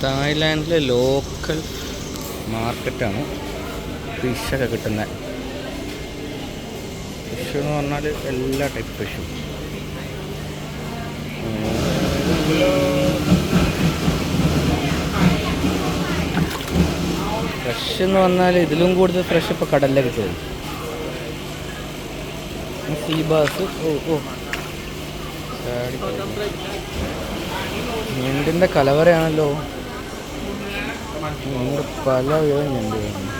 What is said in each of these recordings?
തായ്ലാൻഡിലെ local മാർക്കറ്റാണ് ഫിഷൊക്കെ കിട്ടുന്നത്. Fish എന്ന് പറഞ്ഞാൽ എല്ലാ ടൈപ്പ് ഫിഷും. ഫ്രഷ് എന്ന് പറഞ്ഞാൽ ഇതിലും കൂടുതൽ ഫ്രഷ് ഇപ്പോൾ കടലിലേക്ക് കിട്ടും. സീ ബാസ് ഞണ്ടിൻ്റെ കലവറയാണല്ലോ. ഞണ്ട് പല വിധം ഞണ്ട് കാണുന്നു.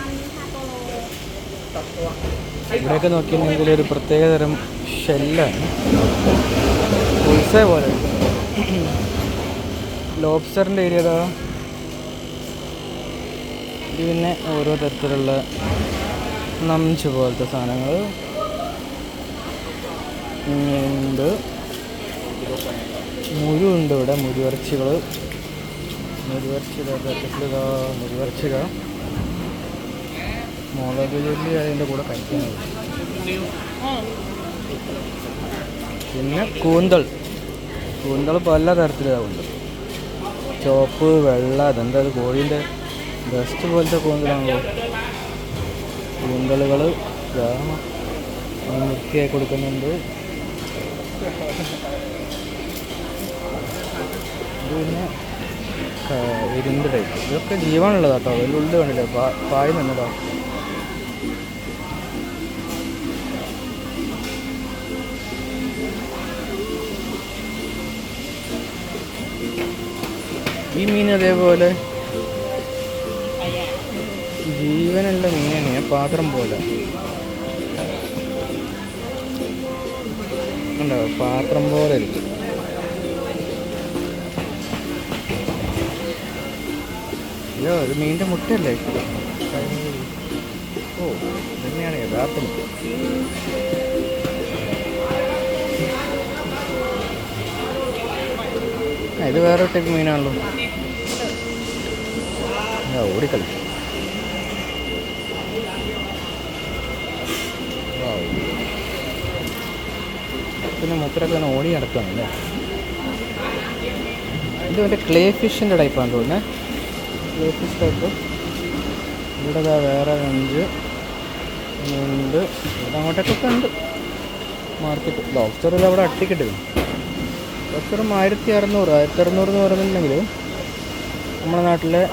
ഇവിടെയൊക്കെ നോക്കിയിട്ടുണ്ടെങ്കിൽ ഒരു പ്രത്യേകതരം ഷെല്ലാണ്, ഉത്സവ പോലെ. ലോബ്സ്റ്ററിൻ്റെ ഏരിയ അതാ. ഇത് പിന്നെ ഓരോ തരത്തിലുള്ള നംച് പോലത്തെ സാധനങ്ങൾ ഉണ്ട്. മുരുണ്ട് ഇവിടെ, മുരുവറച്ചികൾ. മുരുവറച്ചിക മുളക് ചൊല്ലി അതിൻ്റെ കൂടെ കഴിക്കുന്നത്. പിന്നെ കൂന്തൾ പല തരത്തിലാവുണ്ട്. ചുവപ്പ്, വെള്ള, അതെന്താ അത് കോഴീൻ്റെ ബെസ്റ്റ് പോലത്തെ കൂന്തലാണല്ലോ. കൂന്തളുകൾ വൃത്തിയായി കൊടുക്കുന്നുണ്ട്. ഇത് പിന്നെ ഇരുമ്പ് ടൈപ്പ്. ഇതൊക്കെ ജീവനുള്ളതാ കേട്ടോ. വെല്ലുള്ളി കണ്ടില്ലേ, പായ നിന്നതാ. ഈ മീൻ അതേപോലെ ജീവനുള്ള മീനാണ്, പാത്രം പോലെ ഉണ്ടാവും, പാത്രം പോലെ ഇരിക്കും. അയ്യോ, ഇത് മീനിൻ്റെ മുട്ടയല്ലേ? ഓ, ഇതന്നെയാണ് യഥാർത്ഥ മുട്ട. ഇത് വേറെ ടൈപ്പ് മീനാണല്ലോ. ഓടിക്കളി. പിന്നെ മൂപ്പരൊക്കെ തന്നെ ഓടി നടക്കുകയാണല്ലേ. ഇത് മറ്റേ ക്ലേ ഫിഷിൻ്റെ ടൈപ്പാണ് തോന്നുന്നത്. Clay fish type. ഇവിടെ വേറെ ഉണ്ട്. ഇവിടെ അങ്ങോട്ടൊക്കെ ഉണ്ട് മാർക്കറ്റ്. ലോബ്സ്റ്ററിൽ അവിടെ അട്ടിക്കിട്ടിരുന്നു. ലോബ്സ്റ്ററും 1600 എന്ന് പറയുന്നുണ്ടെങ്കിൽ നമ്മുടെ നാട്ടിലെ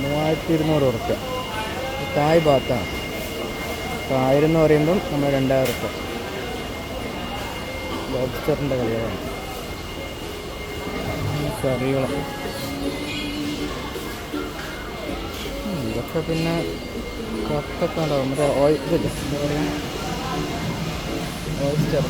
3200 ഉറുപ്പ്യ. തായ് ഭാഗത്താണ്. 1000 എന്ന് പറയുമ്പം നമ്മൾ 2000 ഉറുപ്പ്യ. ലോബ്സ്റ്ററിൻ്റെ കളിയാണ്. കറികൾ ഇതൊക്കെ പിന്നെ കപ്പൊക്കെ ഉണ്ടാവും. മറ്റേ ഇതില്ല, എന്താ പറയുക, ഓയിസ്റ്റർ.